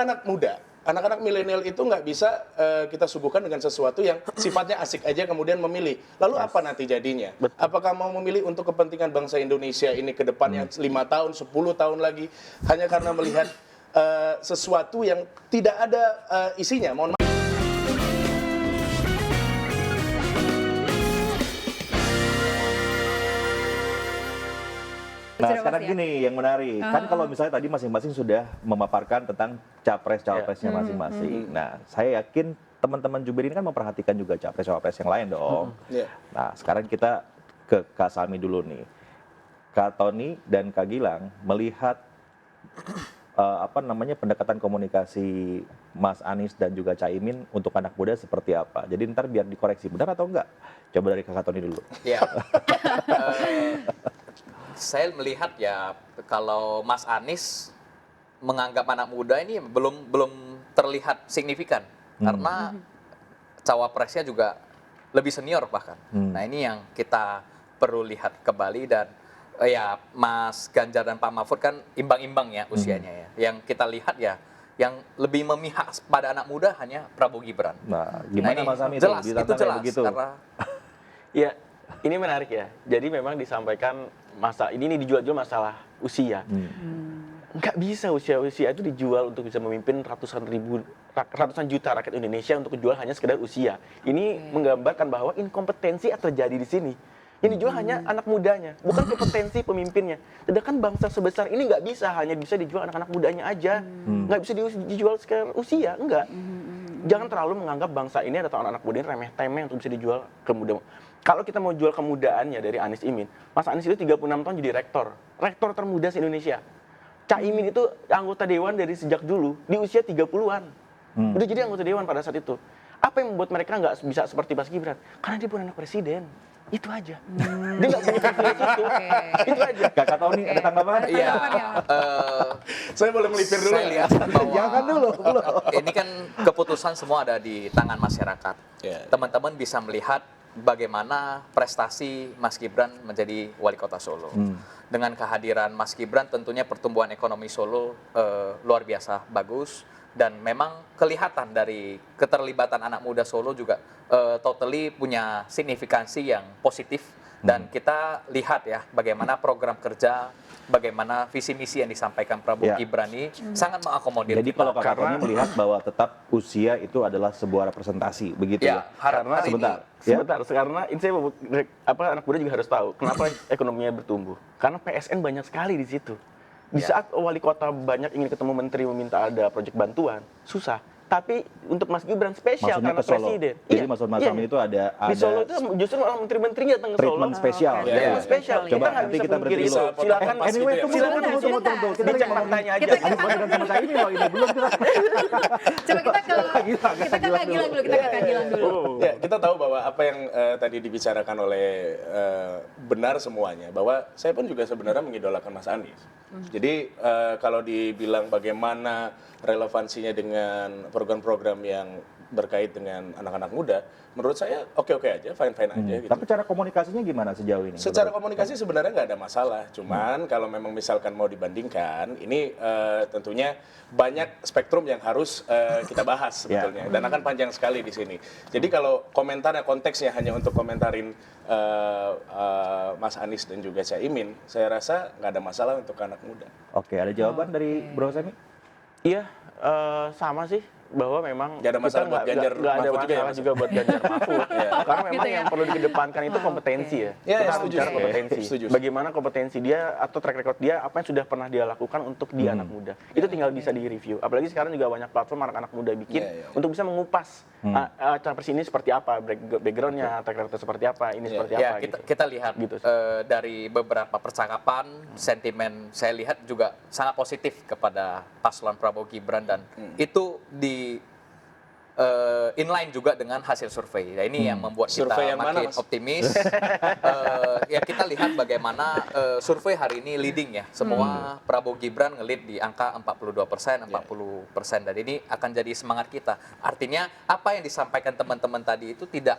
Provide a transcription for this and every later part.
anak muda, anak-anak milenial itu nggak bisa kita suguhkan dengan sesuatu yang sifatnya asik aja kemudian memilih. Lalu apa nanti jadinya? Betul. Apakah mau memilih untuk kepentingan bangsa Indonesia ini ke depannya 5 tahun, 10 tahun lagi hanya karena melihat sesuatu yang tidak ada isinya? Mohon maaf. Nah, Sudah sekarang pasti ya? gini yang menarik. Kan kalau misalnya tadi masing-masing sudah memaparkan tentang capres-cawapresnya masing-masing. Nah, saya yakin teman-teman jubir ini kan memperhatikan juga capres-cawapres yang lain dong. Iya. Nah, sekarang kita ke Kak Sami dulu nih. Kak Tony dan Kak Gilang melihat pendekatan komunikasi Mas Anies dan juga Caimin untuk anak muda seperti apa. Jadi ntar biar dikoreksi benar atau enggak. Coba dari Kak Tony dulu. Ya. Saya melihat ya kalau Mas Anies menganggap anak muda ini belum terlihat signifikan karena cawapresnya juga lebih senior bahkan. Nah, ini yang kita perlu lihat kembali dan ya Mas Ganjar dan Pak Mahfud kan imbang-imbang ya usianya ya. Yang kita lihat ya yang lebih memihak pada anak muda hanya Prabowo Gibran. Nah, gimana ini Mas Sami jelas, ditantang itu kayak jelas begitu? karena Ya, ini menarik ya. Jadi memang disampaikan ini dijual-jual masalah usia. Nggak bisa usia itu dijual untuk bisa memimpin ratusan juta rakyat Indonesia untuk dijual hanya sekedar usia. Ini menggambarkan bahwa inkompetensi terjadi di sini. Yang dijual hanya anak mudanya, bukan kompetensi pemimpinnya. Sedangkan bangsa sebesar ini nggak bisa dijual anak-anak mudanya aja. Nggak bisa dijual sekedar usia, enggak. Jangan terlalu menganggap bangsa ini atau anak-anak muda ini remeh-temeh untuk bisa dijual ke muda. Kalau kita mau jual kemudaannya dari Anies Imin, Mas Anies itu 36 tahun jadi rektor termuda se-Indonesia. Caimin itu anggota dewan dari sejak dulu, di usia 30-an. Udah jadi anggota dewan pada saat itu. Apa yang membuat mereka nggak bisa seperti Mas Gibran? Karena dia bukan anak presiden. Itu aja. Dia nggak punya privilege itu. Itu aja. Kakak Tony ada tanggapan? Iya, Saya boleh melipir dulu saya ya? lihat bahwa Jangan dulu, belum. ini kan keputusan semua ada di tangan masyarakat. Iya. Teman-teman bisa melihat bagaimana prestasi Mas Gibran menjadi wali kota Solo. Dengan kehadiran Mas Gibran tentunya pertumbuhan ekonomi Solo luar biasa bagus. Dan memang kelihatan dari keterlibatan anak muda Solo juga totally punya signifikansi yang positif. Dan kita lihat ya bagaimana program kerja, bagaimana visi misi yang disampaikan Prabowo Ya. Gibran ini sangat mengakomodir Jadi kita. kalau Kakak Tony melihat bahwa tetap usia itu adalah sebuah representasi, begitu Ya, ya? karena hari Sebentar. ini Ya? Sebentar, karena ini saya anak muda juga harus tahu kenapa ekonominya bertumbuh. Karena PSN banyak sekali di situ. Di saat wali kota banyak ingin ketemu menteri meminta ada proyek bantuan, susah. Tapi untuk Mas Gibran spesial Maksudnya karena ke Solo. presiden. Jadi maksud Mas Sami itu ada Di Solo itu justru malah menteri-menterinya datang ke Solo. treatment spesial. Treatment Ya. spesial. Coba Kita nggak nanti bisa kita pungkiri berhenti itu. dulu. Silakan. Anyway, Gitu ya. tunggu. Kita Dicek faktanya aja. Ada bagian sama saya ini loh, ini belum kita. Coba kita ke Kak Gilang dulu. Kita ke Kak Gilang dulu. Ya, kita tahu bahwa apa yang tadi dibicarakan oleh benar semuanya, bahwa saya pun juga sebenarnya mengidolakan Mas Anies. Jadi kalau dibilang bagaimana relevansinya dengan program-program yang berkait dengan anak-anak muda, menurut saya oke-oke aja, fine-fine aja gitu. Tapi cara komunikasinya gimana sejauh ini? Secara komunikasi sebenarnya nggak ada masalah, cuman kalau memang misalkan mau dibandingkan, ini tentunya banyak spektrum yang harus kita bahas sebetulnya, dan akan panjang sekali di sini. Jadi kalau komentarnya konteksnya hanya untuk komentarin Mas Anies dan juga Caimin, saya rasa nggak ada masalah untuk anak muda. Oke, ada jawaban dari Bro Sami? Iya, sama sih bahwa memang Nggak ada masalah buat Ganjar nggak ada Mahfud juga ya, masalah Mas? juga buat Ganjar Mahfud. Karena memang Gitu ya? yang perlu dikedepankan itu kompetensi ya. Ya, Kita harus setuju. bicara Oke, kompetensi. setuju. Bagaimana kompetensi dia atau track record dia, apa yang sudah pernah dia lakukan untuk di anak muda. Itu tinggal bisa di-review. Apalagi sekarang juga banyak platform anak-anak muda bikin untuk bisa mengupas capres ini seperti apa, background-nya, track record seperti apa, ini seperti Ya, apa kita lihat Gitu sih. dari beberapa percakapan, sentimen saya lihat juga sangat positif kepada paslon Prabowo Gibran dan itu inline juga dengan hasil survei. Nah, ini yang membuat kita Survei yang mana, makin Mas? optimis. Ya kita lihat bagaimana survei hari ini leading ya. Semua Prabowo Gibran nge-lead di angka 42%, 40%. Dan ini akan jadi semangat kita. Artinya apa yang disampaikan teman-teman tadi itu tidak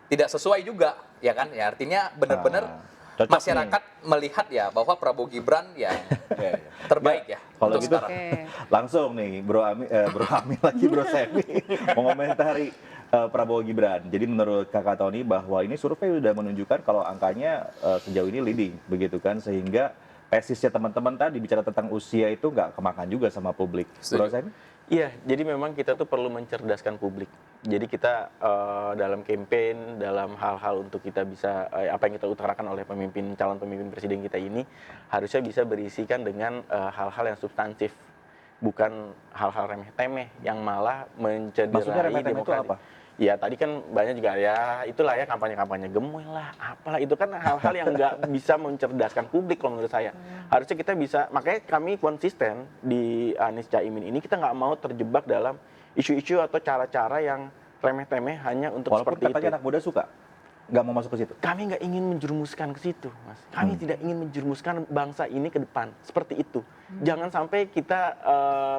sesuai juga, ya kan? Ya artinya benar-benar Cocok masyarakat melihat ya bahwa Prabowo Gibran ya terbaik ya Kalau untuk gitu sekarang. langsung nih Bro Amil lagi Bro Semi mengomentari Prabowo Gibran. Jadi menurut Kakak Tony bahwa ini survei sudah menunjukkan kalau angkanya sejauh ini leading begitu kan, sehingga tesisnya teman-teman tadi bicara tentang usia itu nggak kemakan juga sama publik. Bro Semi? Iya, jadi memang kita tuh perlu mencerdaskan publik. Jadi kita dalam campaign, dalam hal-hal untuk kita bisa apa yang kita utarakan oleh calon pemimpin presiden kita ini harusnya bisa berisikan dengan hal-hal yang substantif, bukan hal-hal remeh-temeh yang malah Maksudnya mencederai remeh-temeh itu demokrasi. apa? Ya tadi kan banyak juga ya itulah ya kampanye-kampanye gemoy lah, apalah itu kan hal-hal yang nggak bisa mencerdaskan publik kalau menurut saya. Harusnya kita bisa, makanya kami konsisten di Anies Caimin ini kita nggak mau terjebak dalam isu-isu atau cara-cara yang remeh-temeh hanya untuk Walaupun seperti katanya itu. anak muda suka, nggak mau masuk ke situ. Kami nggak ingin menjerumuskan ke situ, Mas. Kami tidak ingin menjerumuskan bangsa ini ke depan seperti itu. Jangan sampai kita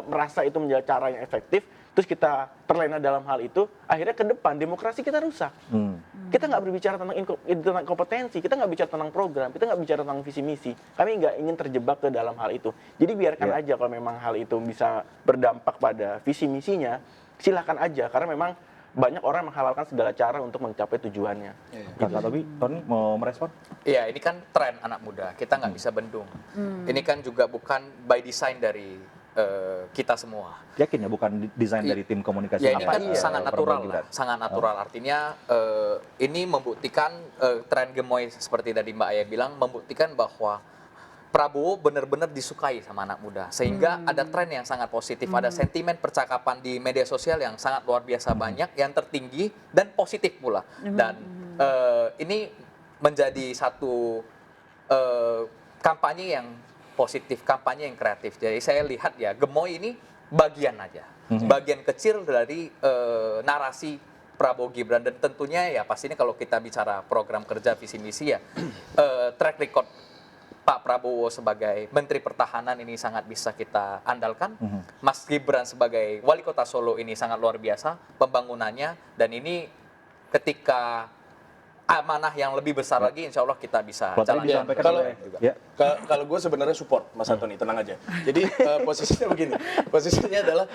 merasa itu menjadi cara yang efektif, terus kita terlena dalam hal itu, akhirnya ke depan demokrasi kita rusak. Kita nggak berbicara tentang kompetensi, kita nggak bicara tentang program, kita nggak bicara tentang visi misi. Kami nggak ingin terjebak ke dalam hal itu. Jadi biarkan aja kalau memang hal itu bisa berdampak pada visi misinya, silakan aja, karena memang banyak orang menghalalkan segala cara untuk mencapai tujuannya. Kakak Tony mau merespon? Iya, ini kan tren anak muda, kita nggak bisa bendung. Ini kan juga bukan by design dari kita semua. Yakin ya bukan desain dari tim komunikasi Ya ini kan kampanye sangat Prabowo natural Gibran? lah, sangat natural. Artinya ini membuktikan tren gemoy seperti tadi Mbak Aya bilang, membuktikan bahwa Prabowo benar-benar disukai sama anak muda, sehingga ada tren yang sangat positif, ada sentimen percakapan di media sosial yang sangat luar biasa banyak, yang tertinggi dan positif pula. Dan ini menjadi satu kampanye yang positif, kampanye yang kreatif. Jadi saya lihat ya gemoy ini bagian aja, bagian kecil dari narasi Prabowo Gibran, dan tentunya ya pastinya kalau kita bicara program kerja visi misi ya track record Pak Prabowo sebagai Menteri Pertahanan ini sangat bisa kita andalkan. Mas Gibran sebagai Wali Kota Solo ini sangat luar biasa pembangunannya, dan ini ketika amanah yang lebih besar lagi, insya Allah kita bisa Kalau tadi jalankan. disampaikan Kalau- oleh ya, Kalau gue sebenarnya support Mas Antoni, tenang aja. Jadi posisinya begini, posisinya adalah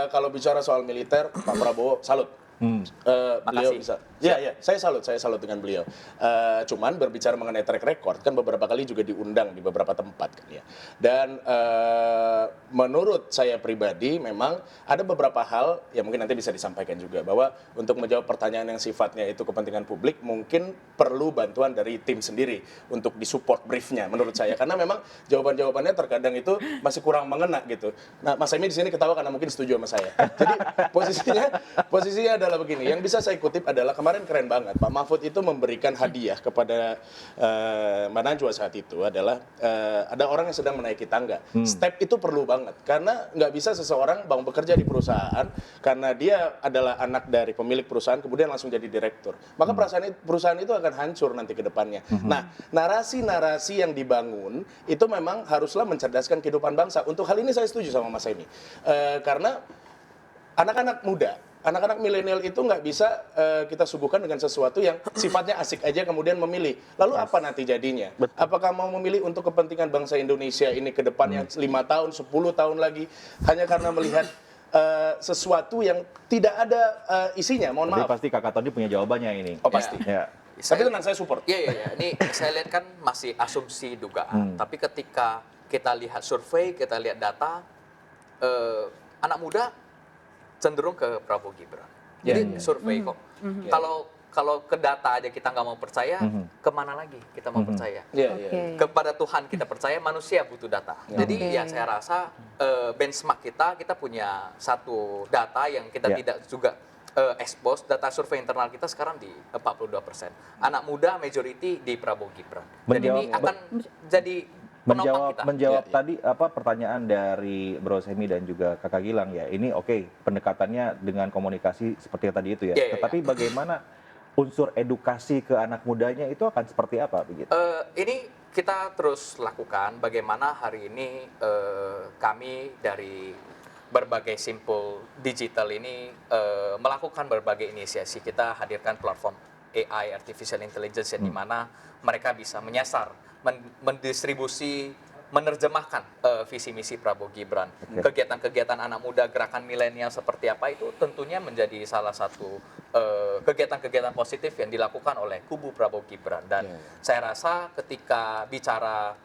kalau bicara soal militer, Pak Prabowo salut. Beliau Makasih. bisa. Ya, saya salut dengan beliau. Cuman berbicara mengenai track record, kan beberapa kali juga diundang di beberapa tempat kan ya. Dan menurut saya pribadi memang ada beberapa hal yang mungkin nanti bisa disampaikan juga, bahwa untuk menjawab pertanyaan yang sifatnya itu kepentingan publik mungkin perlu bantuan dari tim sendiri untuk disupport briefnya menurut saya, karena memang jawaban-jawabannya terkadang itu masih kurang mengena gitu. Nah, Mas Emi di sini ketawa karena mungkin setuju sama saya. Jadi posisinya adalah begini, yang bisa saya kutip adalah kemarin keren banget, Pak Mahfud itu memberikan hadiah kepada Mbak Najwa saat itu adalah ada orang yang sedang menaiki tangga. Step itu perlu banget, karena nggak bisa seseorang bekerja di perusahaan karena dia adalah anak dari pemilik perusahaan kemudian langsung jadi direktur. Maka perusahaan itu akan hancur nanti ke depannya. Nah, narasi-narasi yang dibangun itu memang haruslah mencerdaskan kehidupan bangsa. Untuk hal ini saya setuju sama Mas Emi. Karena anak-anak muda, anak-anak milenial itu nggak bisa kita suguhkan dengan sesuatu yang sifatnya asik aja kemudian memilih. Lalu apa nanti jadinya? Apakah mau memilih untuk kepentingan bangsa Indonesia ini ke depannya 5 tahun, 10 tahun lagi hanya karena melihat sesuatu yang tidak ada isinya? Mohon jadi maaf. pasti Kakak Tony punya jawabannya ini. Oh pasti. Ya. Tapi tenang, saya support. Iya. Ini saya lihat kan masih asumsi dugaan. Tapi ketika kita lihat survei, kita lihat data, anak muda cenderung ke Prabowo Gibran. Jadi survei kok. Kalau ke data aja kita nggak mau percaya, kemana lagi kita mau percaya? Iya. Kepada Tuhan kita percaya, manusia butuh data. Jadi ya saya rasa benchmark kita punya satu data yang kita tidak juga expose. Data survei internal kita sekarang di 42%. Anak muda majority di Prabowo Gibran. Dan ini akan jadi penopang kita. Menjawab tadi pertanyaan dari Bro Semi dan juga Kakak Gilang ya. Ini oke, pendekatannya dengan komunikasi seperti yang tadi itu ya. Tetapi bagaimana unsur edukasi ke anak mudanya itu akan seperti apa begitu? Ini kita terus lakukan bagaimana hari ini kami dari berbagai simpul digital ini melakukan berbagai inisiasi. Kita hadirkan platform AI, artificial intelligence, yang dimana mereka bisa menyasar, mendistribusi, menerjemahkan visi misi Prabowo Gibran. Kegiatan-kegiatan anak muda, gerakan milenial seperti apa itu tentunya menjadi salah satu kegiatan-kegiatan positif yang dilakukan oleh kubu Prabowo Gibran. Dan saya rasa ketika bicara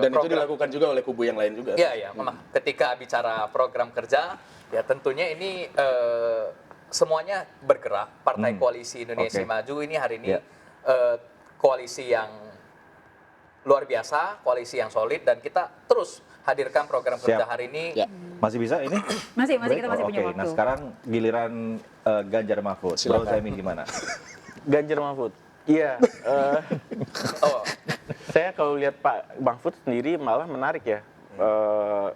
Dan itu dilakukan juga oleh kubu yang lain juga. Iya, memang ketika bicara program kerja, ya tentunya ini semuanya bergerak. Partai Koalisi Indonesia Maju ini hari ini koalisi yang luar biasa, koalisi yang solid, dan kita terus hadirkan program kerja hari ini. Masih bisa ini? Masih Break? kita masih punya Oke, waktu. nah sekarang giliran Ganjar Mahfud. Bro Semi gimana? Ganjar Mahfud. Iya, saya kalau lihat Pak Mahfud sendiri malah menarik ya.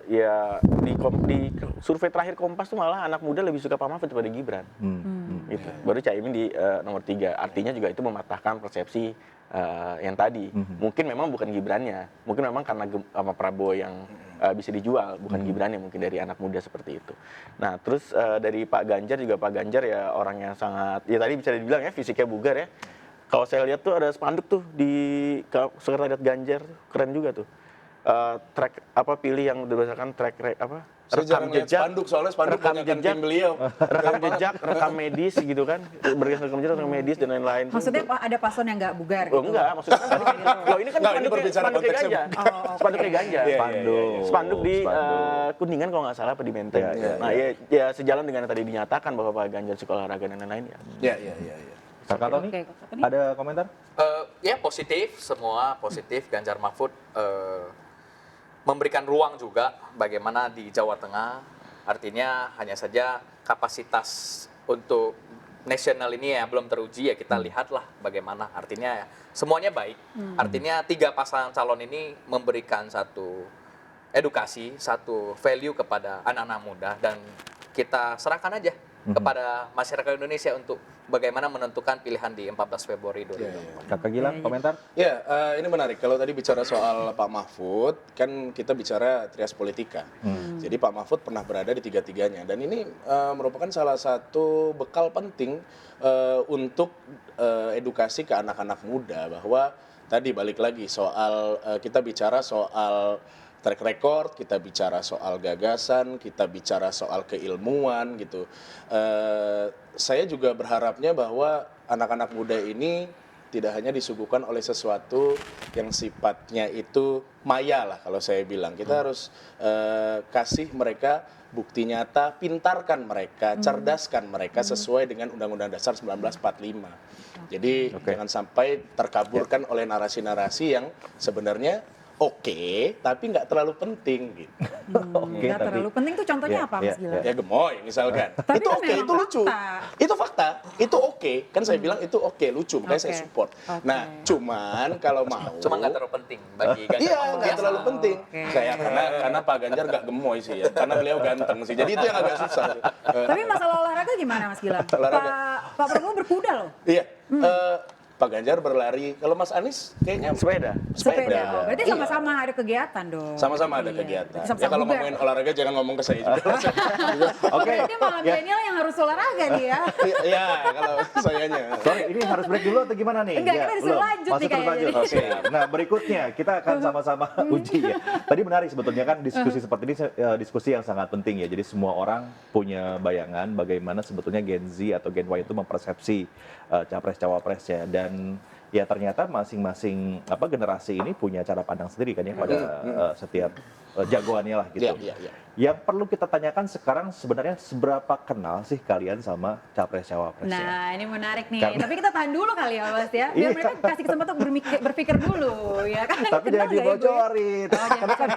Ya di survei terakhir Kompas tuh malah anak muda lebih suka Pak Mahfud daripada Gibran. Gitu. Baru Caimin di nomor 3. Artinya juga itu mematahkan persepsi yang tadi. Mungkin memang bukan Gibrannya, mungkin memang karena sama Prabowo yang bisa dijual, bukan Gibrannya, mungkin dari anak muda seperti itu. Nah, terus dari Pak Ganjar juga, Pak Ganjar ya orang yang sangat, ya tadi bisa dibilang ya fisiknya bugar ya. Kalau saya lihat tuh ada spanduk tuh di sekretariat Ganjar, keren juga tuh. Track apa pilih yang berdasarkan Saya jarang lihat spanduk, soalnya spanduk rekam banyakan jejak tim beliau. rekam jejak, rekam medis gitu kan, berdasarkan rekam jejak, rekam medis dan lain-lain. Maksudnya ada paslon yang nggak bugar gitu? Oh enggak, maksudnya kan tadi loh ini kan Enggak, ini berbicara spanduknya konteksnya. Ganjar. Spanduknya Ganjar. Spanduk di Kuningan kalau nggak salah apa di Menteng. Nah, ya sejalan dengan yang tadi dinyatakan bahwa Pak Ganjar suka olahraga dan lain-lain ya. Iya. Kakak Tony, ada komentar? Ya positif, semua positif. Ganjar Mahfud memberikan ruang juga bagaimana di Jawa Tengah. Artinya hanya saja kapasitas untuk nasional ini ya belum teruji, ya kita lihatlah bagaimana. Artinya semuanya baik. Artinya 3 pasangan calon ini memberikan satu edukasi, satu value kepada anak-anak muda, dan kita serahkan aja kepada masyarakat Indonesia untuk bagaimana menentukan pilihan di 14 Februari 2024. Kakak Gilang, komentar? Ya, ini menarik. Kalau tadi bicara soal Pak Mahfud, kan kita bicara trias politika. Jadi Pak Mahfud pernah berada di tiga-tiganya. Dan ini merupakan salah satu bekal penting untuk edukasi ke anak-anak muda. Bahwa tadi balik lagi soal, kita bicara soal track record, kita bicara soal gagasan, kita bicara soal keilmuan gitu. Saya juga berharapnya bahwa anak-anak muda ini tidak hanya disuguhkan oleh sesuatu yang sifatnya itu maya lah kalau saya bilang. Kita harus kasih mereka bukti nyata, pintarkan mereka, cerdaskan mereka sesuai dengan Undang-Undang Dasar 1945. Jadi jangan sampai terkaburkan oleh narasi-narasi yang sebenarnya oke, tapi nggak terlalu penting gitu. Nggak terlalu penting tuh contohnya apa Mas Gilang? Ya gemoy misalkan. Tapi Itu kan oke, memang itu lucu. fakta. Itu fakta, itu oke. Kan saya bilang itu oke, lucu, makanya saya Oke. support. Oke. Nah, cuman kalau mau Cuma nggak terlalu penting bagi Ganjar Iya, Mahfud. nggak Biasa. terlalu penting. Oke. Kayak karena Pak Ganjar nggak gemoy sih ya, karena beliau ganteng sih. Jadi itu yang agak susah. Sih. Tapi masalah olahraga gimana Mas Gilang? Olahraga. Pak Prabowo berkuda loh. Iya. Pak Ganjar berlari. Kalau Mas Anies kayaknya Sepeda. Sepeda. Oh, berarti Iya. sama-sama ada kegiatan dong. Sama-sama ada Iya. kegiatan. Sama-sama Ya kalau bugar. ngomongin olahraga jangan ngomong ke saya juga. Oke. Berarti malah milenial yang harus olahraga nih ya. Iya, kalau sayanya. Sorry, ini harus break dulu atau gimana nih? Enggak, kita disuruh lanjut Masih nih terus lanjut. kayaknya. Oke. Nah, berikutnya kita akan sama-sama uji ya. Tadi menarik sebetulnya kan diskusi seperti ini diskusi yang sangat penting ya. Jadi semua orang punya bayangan bagaimana sebetulnya Gen Z atau Gen Y itu mempersepsi capres-cawapresnya, dan ya ternyata masing-masing generasi ini punya cara pandang sendiri kan ya pada setiap jagoannya lah gitu. Iya. Yang perlu kita tanyakan sekarang sebenarnya seberapa kenal sih kalian sama capres-cawapresnya? Nah, ini menarik nih. Karena- Tapi kita tahan dulu kali ya, Mas ya. Biar Iya. mereka kasih kesempatan berpikir dulu, ya kan? Tapi Kenal jangan nggak ya gue? dibocorin. Karena kan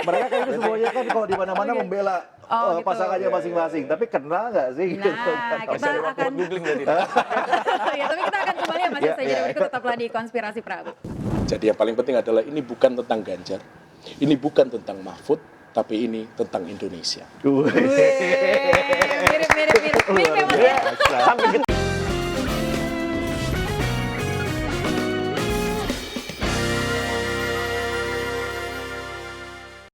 mereka kayaknya semuanya kan kalau di mana-mana Oke. membela Oh, gitu. pasangannya masing-masing. Tapi kenal nggak sih? Nah, kita akan googling tadi. ya, tapi kita akan kembali ya Mas Iya, saya iya. berikut tetaplah di Konspirasi Prabu. Jadi yang paling penting adalah ini bukan tentang Ganjar, ini bukan tentang Mahfud, tapi ini tentang Indonesia. Wih.